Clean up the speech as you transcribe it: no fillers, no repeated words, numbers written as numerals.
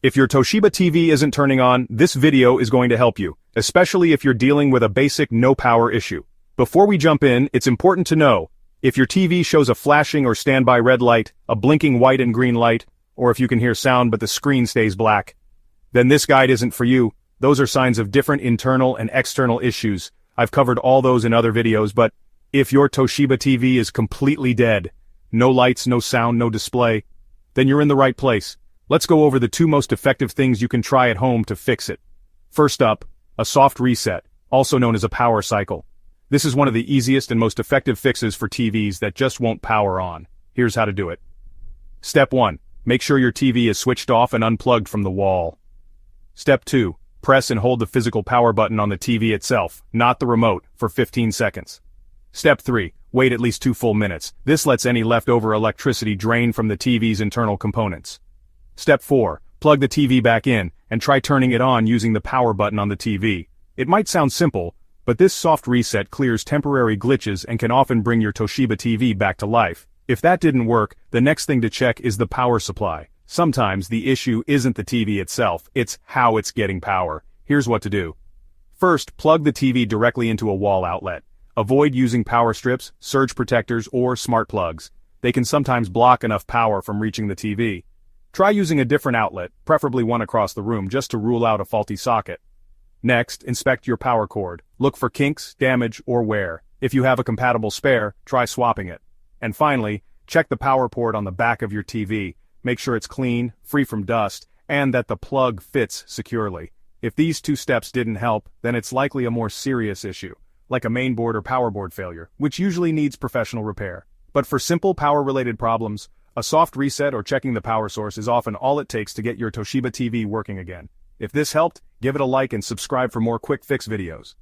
If your Toshiba TV isn't turning on, this video is going to help you, especially if you're dealing with a basic no power issue. Before we jump in, it's important to know, if your TV shows a flashing or standby red light, a blinking white and green light, or if you can hear sound but the screen stays black, then this guide isn't for you. Those are signs of different internal and external issues. I've covered all those in other videos, but if your Toshiba TV is completely dead, no lights, no sound, no display, then you're in the right place. Let's go over the 2 most effective things you can try at home to fix it. First up, a soft reset, also known as a power cycle. This is one of the easiest and most effective fixes for TVs that just won't power on. Here's how to do it. Step 1. Make sure your TV is switched off and unplugged from the wall. Step 2. Press and hold the physical power button on the TV itself, not the remote, for 15 seconds. Step 3. Wait at least 2 full minutes. This lets any leftover electricity drain from the TV's internal components. Step 4. Plug the TV back in, and try turning it on using the power button on the TV. It might sound simple, but this soft reset clears temporary glitches and can often bring your Toshiba TV back to life. If that didn't work, the next thing to check is the power supply. Sometimes the issue isn't the TV itself, it's how it's getting power. Here's what to do. First, plug the TV directly into a wall outlet. Avoid using power strips, surge protectors, or smart plugs. They can sometimes block enough power from reaching the TV. Try using a different outlet, preferably one across the room, just to rule out a faulty socket. Next, inspect your power cord. Look for kinks, damage, or wear. If you have a compatible spare, try swapping it. And finally, check the power port on the back of your TV. Make sure it's clean, free from dust, and that the plug fits securely. If these 2 steps didn't help, then it's likely a more serious issue, like a mainboard or power board failure, which usually needs professional repair. But for simple power-related problems, a soft reset or checking the power source is often all it takes to get your Toshiba TV working again. If this helped, give it a like and subscribe for more quick fix videos.